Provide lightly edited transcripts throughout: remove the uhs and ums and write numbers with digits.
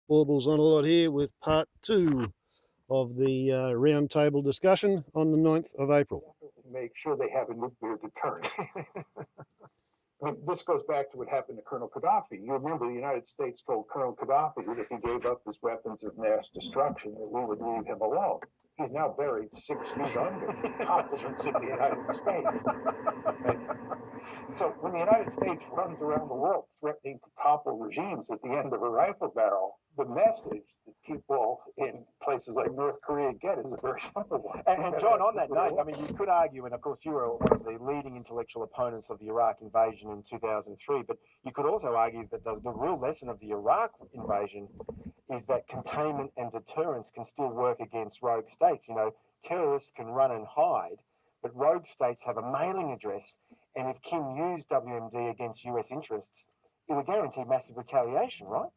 Baubles on a lot here with part 2 of the roundtable discussion on the 9th of April. Make sure they have a nuclear deterrent. I mean, this goes back to what happened to Colonel Gaddafi. You remember the United States told Colonel Gaddafi that if he gave up his weapons of mass destruction, that we would leave him alone. He's now buried 6 feet under the continents of the United States. Right? So when the United States runs around the world threatening to topple regimes at the end of a rifle barrel, the message that people in places like North Korea get is a very simple one. And John, on that note, I mean, you could argue, and of course you were one of the leading intellectual opponents of the Iraq invasion in 2003, but you could also argue that the real lesson of the Iraq invasion is that containment and deterrence can still work against rogue states. You know, terrorists can run and hide, but rogue states have a mailing address, and if Kim used WMD against US interests, it would guarantee massive retaliation, right?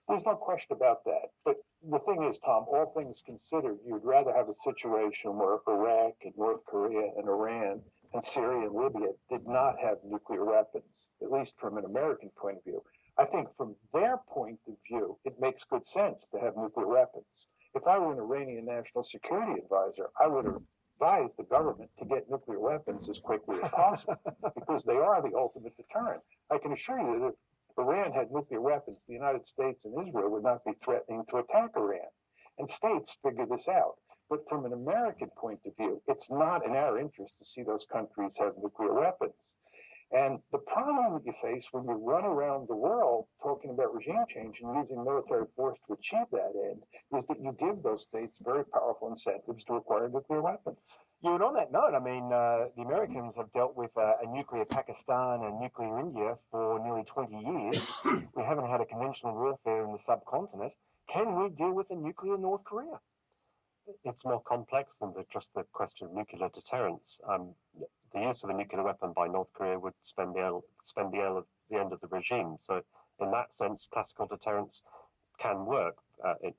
There's no question about that. But the thing is, Tom, all things considered, you'd rather have a situation where Iraq and North Korea and Iran and Syria and Libya did not have nuclear weapons, at least from an American point of view. I think from their point of view, it makes good sense to have nuclear weapons. If I were an Iranian national security advisor, I would advise the government to get nuclear weapons as quickly as possible because they are the ultimate deterrent. I can assure you that if Iran had nuclear weapons, the United States and Israel would not be threatening to attack Iran. And states figure this out. But from an American point of view, it's not in our interest to see those countries have nuclear weapons. And the problem that you face when you run around the world talking about regime change and using military force to achieve that end is that you give those states very powerful incentives to acquire nuclear weapons. Yeah, and on that note, I mean, the Americans have dealt with a nuclear Pakistan and nuclear India for nearly 20 years. We haven't had a conventional warfare in the subcontinent. Can we deal with a nuclear North Korea? It's more complex than just the question of nuclear deterrence. The use of a nuclear weapon by North Korea would spend the end of the regime. So in that sense, classical deterrence can work,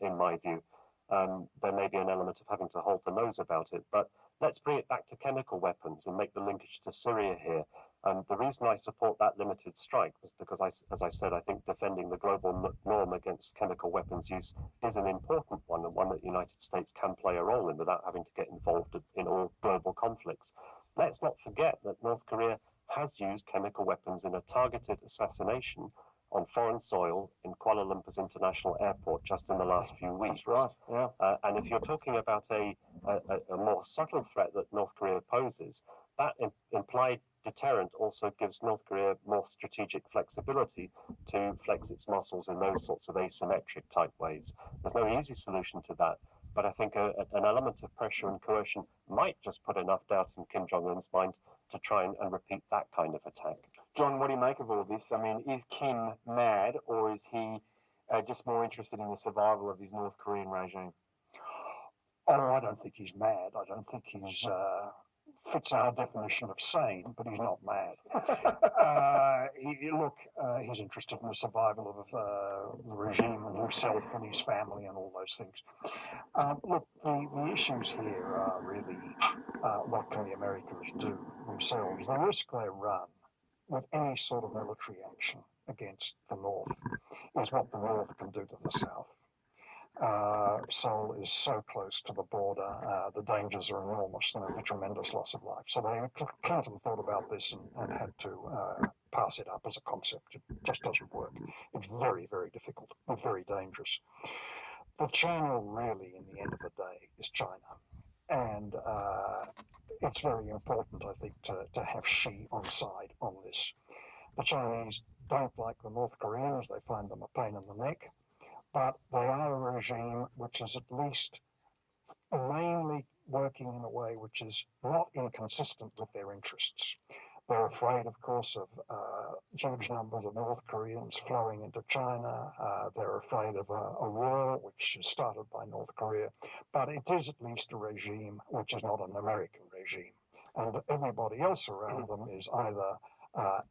in my view. There may be an element of having to hold the nose about it, but let's bring it back to chemical weapons and make the linkage to Syria here. The reason I support that limited strike was because, as I said, I think defending the global norm against chemical weapons use is an important one, and one that the United States can play a role in without having to get involved in all global conflicts. Let's not forget that North Korea has used chemical weapons in a targeted assassination on foreign soil in Kuala Lumpur's international airport just in the last few weeks. That's right, yeah. And if you're talking about a more subtle threat that North Korea poses, that implied deterrent also gives North Korea more strategic flexibility to flex its muscles in those sorts of asymmetric type ways. There's no easy solution to that, but I think an element of pressure and coercion might just put enough doubt in Kim Jong-un's mind to try and repeat that kind of attack. John, what do you make of all of this? I mean, is Kim mad, or is he just more interested in the survival of his North Korean regime? Oh, I don't think he's mad. I don't think he's fits our definition of sane, but he's not mad. He's interested in the survival of the regime and himself and his family and all those things. The issues here are really what can the Americans do themselves. The risk they run with any sort of military action against the North is what the North can do to the South. Seoul is so close to the border, the dangers are enormous, and there's a tremendous loss of life. So Clinton thought about this and had to pass it up as a concept. It just doesn't work. It's very, very difficult and very dangerous. The channel really, in the end of the day, is China. And it's very important, I think, to have Xi on side on this. The Chinese don't like the North Koreans. They find them a pain in the neck. But they are a regime which is at least mainly working in a way which is not inconsistent with their interests. They're afraid, of course, of huge numbers of North Koreans flowing into China. They're afraid of a war which is started by North Korea. But it is at least a regime which is not an American regime. And everybody else around them is either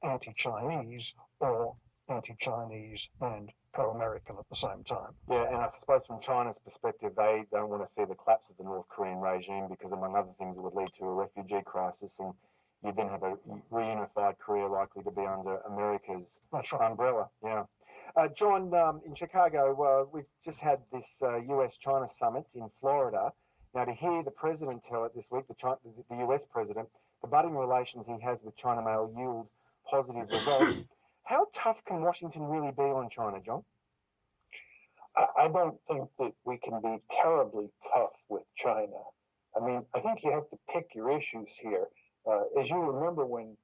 anti-Chinese or anti-Chinese and pro-American at the same time. Yeah, and I suppose from China's perspective, they don't want to see the collapse of the North Korean regime because, among other things, it would lead to a refugee crisis, and you then have a reunified Korea likely to be under America's umbrella. Yeah. John, in Chicago, we've just had this US-China summit in Florida. Now, to hear the president tell it this week, the US president, the budding relations he has with China may yield positive results. How tough can Washington really be on China, John? I don't think that we can be terribly tough with China. I mean, I think you have to pick your issues here. As you remember, when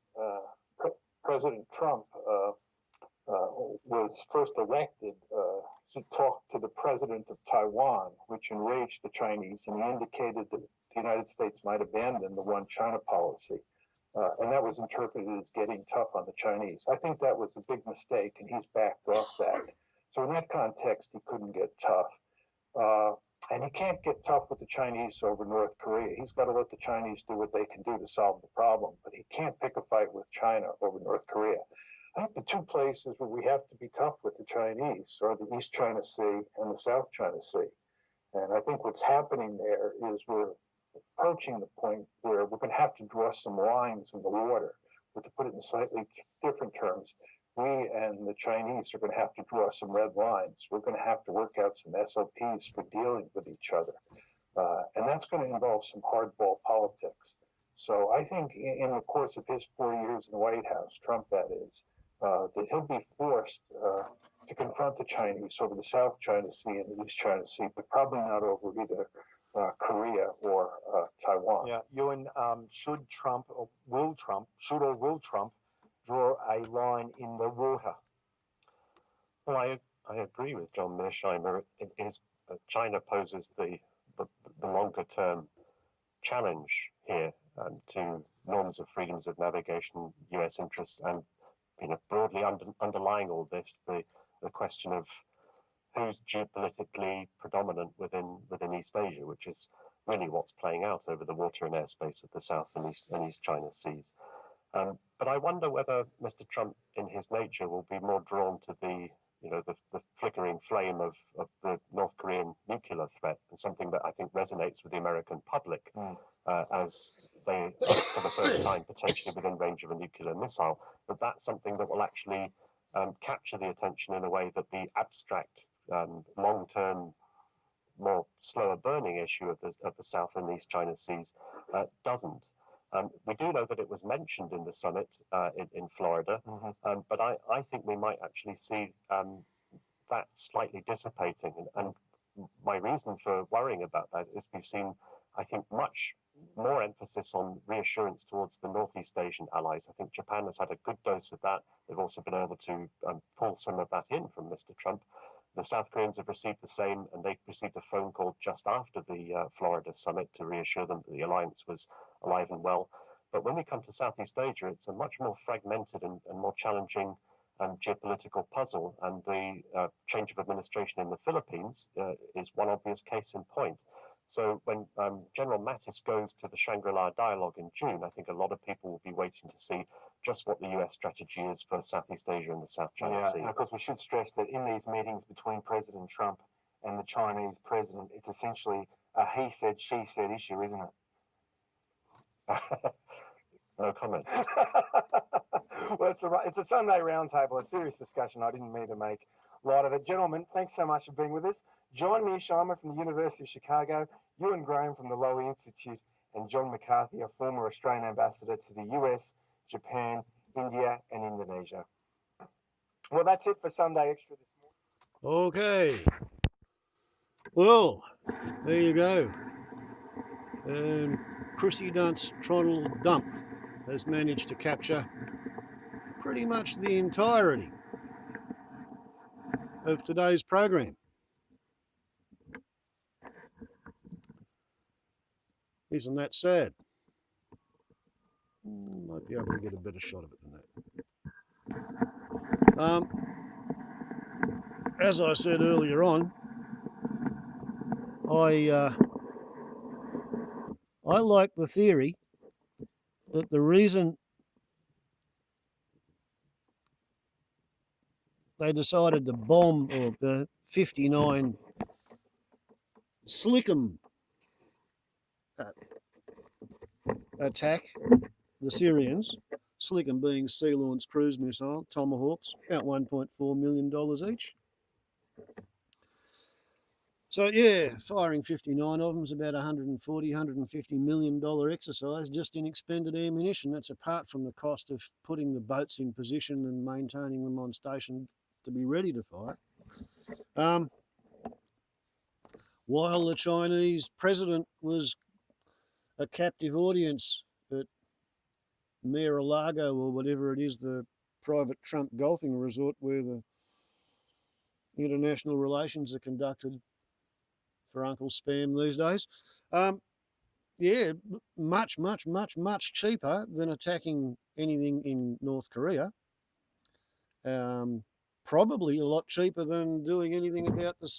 President Trump was first elected, he talked to the president of Taiwan, which enraged the Chinese, and he indicated that the United States might abandon the one China policy. And that was interpreted as getting tough on the Chinese. I think that was a big mistake, and he's backed off that. So in that context, he couldn't get tough. And he can't get tough with the Chinese over North Korea. He's got to let the Chinese do what they can do to solve the problem. But he can't pick a fight with China over North Korea. I think the two places where we have to be tough with the Chinese are the East China Sea and the South China Sea. And I think what's happening there is we're approaching the point where we're going to have to draw some lines in the water. But to put it in slightly different terms, we and the Chinese are going to have to draw some red lines. We're going to have to work out some SOPs for dealing with each other. And that's going to involve some hardball politics. So I think in the course of his 4 years in the White House, Trump that is, that he'll be forced to confront the Chinese over the South China Sea and the East China Sea, but probably not over either Korea or Taiwan. Yeah, Ewan, should or will Trump draw a line in the water? Well, I agree with John Mearsheimer. China poses the longer term challenge here to norms of freedoms of navigation, US interests, and broadly underlying all this, the question of who's geopolitically predominant within East Asia, which is really what's playing out over the water and airspace of the South and East China Seas. But I wonder whether Mr. Trump, in his nature, will be more drawn to the flickering flame of the North Korean nuclear threat, and something that I think resonates with the American public as they are for the first time potentially within range of a nuclear missile. But that's something that will actually capture the attention in a way that the abstract, long-term, more slower burning issue of the South and East China Seas doesn't. We do know that it was mentioned in the summit in Florida, but I think we might actually see that slightly dissipating. And my reason for worrying about that is we've seen, I think, much more emphasis on reassurance towards the Northeast Asian allies. I think Japan has had a good dose of that. They've also been able to pull some of that in from Mr. Trump. The South Koreans have received the same, and they received a phone call just after the Florida summit to reassure them that the alliance was alive and well. But when we come to Southeast Asia, it's a much more fragmented and more challenging geopolitical puzzle. And the change of administration in the Philippines is one obvious case in point. So when General Mattis goes to the Shangri-La dialogue in June, I think a lot of people will be waiting to see just what the US strategy is for Southeast Asia and the South China Sea. And of course, we should stress that in these meetings between President Trump and the Chinese president, it's essentially a he said, she said issue, isn't it? No comment. Well, it's a Sunday roundtable, a serious discussion. I didn't mean to make light of it. Gentlemen, thanks so much for being with us. John Mearsheimer from the University of Chicago, Ewan Graham from the Lowy Institute, and John McCarthy, a former Australian ambassador to the US, Japan, India, and Indonesia. Well, that's it for Sunday Extra this morning. Okay. Well, there you go. Chrissy Dunt's Trottle Dump has managed to capture pretty much the entirety of today's program. Isn't that sad? Might be able to get a better shot of it than that. As I said earlier on, I like the theory that the reason they decided to bomb the 59 Slickum attack, the Syrians, Slick 'em being sea-launched cruise missile, Tomahawks, about $1.4 million each. So yeah, firing 59 of them is about $140, $150 million exercise just in expended ammunition. That's apart from the cost of putting the boats in position and maintaining them on station to be ready to fire. While the Chinese president was a captive audience at Mar-a-Lago or whatever it is, the private Trump golfing resort where the international relations are conducted for Uncle Spam these days. Yeah, much, much, much, much cheaper than attacking anything in North Korea. Probably a lot cheaper than doing anything about the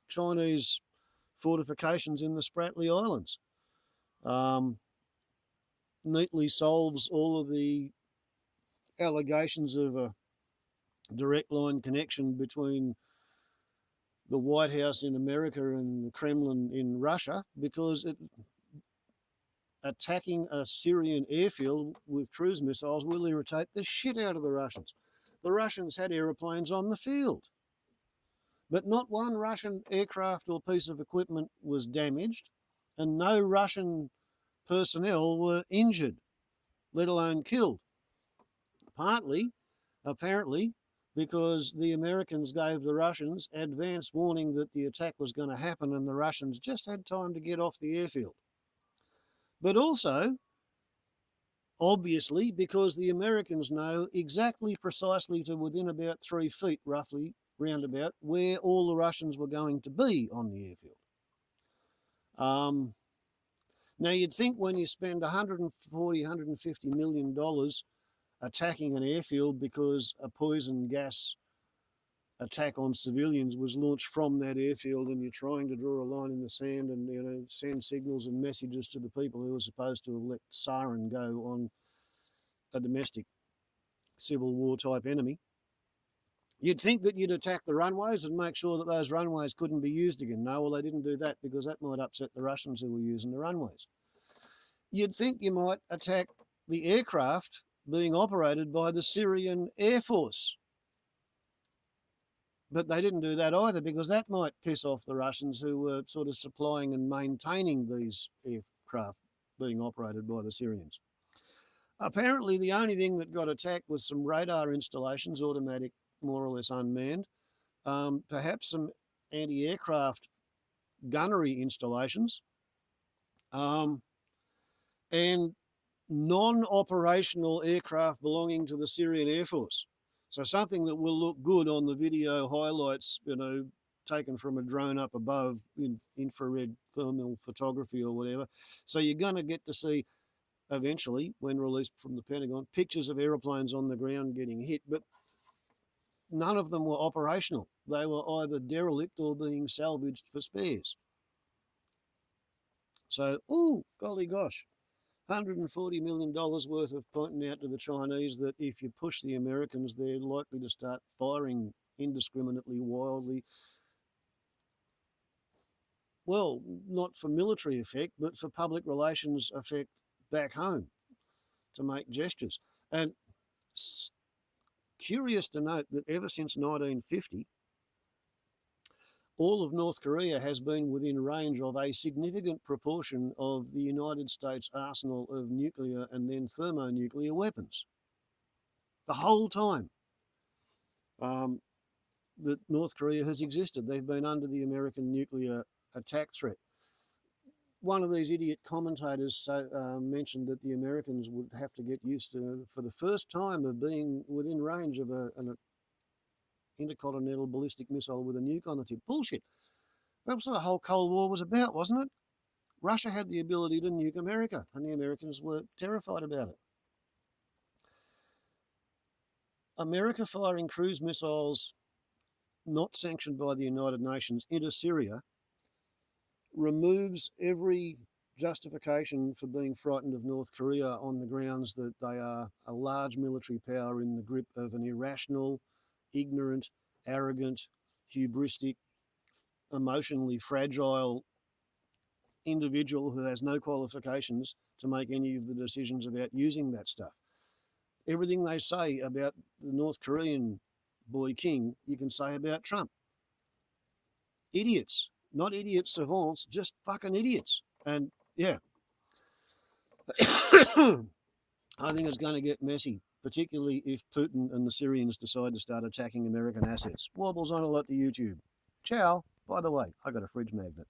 Chinese fortifications in the Spratly Islands. Neatly solves all of the allegations of a direct line connection between the White House in America and the Kremlin in Russia, because attacking a Syrian airfield with cruise missiles will irritate the shit out of the Russians. The Russians had aeroplanes on the field, but not one Russian aircraft or piece of equipment was damaged, and no Russian personnel were injured, let alone killed. Partly, apparently, because the Americans gave the Russians advance warning that the attack was going to happen and the Russians just had time to get off the airfield. But also, obviously, because the Americans know exactly precisely to within about 3 feet, roughly, roundabout, where all the Russians were going to be on the airfield. Now, you'd think when you spend $140, $150 million attacking an airfield because a poison gas attack on civilians was launched from that airfield, and you're trying to draw a line in the sand and, you know, send signals and messages to the people who are supposed to have let sarin go on a domestic civil war type enemy. You'd think that you'd attack the runways and make sure that those runways couldn't be used again. No, well, they didn't do that because that might upset the Russians who were using the runways. You'd think you might attack the aircraft being operated by the Syrian Air Force. But they didn't do that either, because that might piss off the Russians who were sort of supplying and maintaining these aircraft being operated by the Syrians. Apparently, the only thing that got attacked was some radar installations, automatic, more or less unmanned, perhaps some anti-aircraft gunnery installations, and non-operational aircraft belonging to the Syrian Air Force. So something that will look good on the video highlights, you know, taken from a drone up above in infrared thermal photography or whatever. So you're going to get to see eventually, when released from the Pentagon, pictures of aeroplanes on the ground getting hit, but none of them were operational. They were either derelict or being salvaged for spares. So, oh, golly gosh, $140 million worth of pointing out to the Chinese that if you push the Americans, they're likely to start firing indiscriminately, wildly. Well, not for military effect, but for public relations effect back home, to make gestures. And curious to note that ever since 1950, all of North Korea has been within range of a significant proportion of the United States arsenal of nuclear and then thermonuclear weapons. The whole time that North Korea has existed, they've been under the American nuclear attack threat. One of these idiot commentators mentioned that the Americans would have to get used to, for the first time, of being within range of an intercontinental ballistic missile with a nuke on the tip. Bullshit. That was what the whole Cold War was about, wasn't it? Russia had the ability to nuke America, and the Americans were terrified about it. America firing cruise missiles not sanctioned by the United Nations into Syria removes every justification for being frightened of North Korea on the grounds that they are a large military power in the grip of an irrational, ignorant, arrogant, hubristic, emotionally fragile individual who has no qualifications to make any of the decisions about using that stuff. Everything they say about the North Korean boy king, you can say about Trump. Idiots. Not idiot savants, just fucking idiots. And yeah, I think it's going to get messy, particularly if Putin and the Syrians decide to start attacking American assets. Warbles on a lot to YouTube. Ciao. By the way, I got a fridge magnet.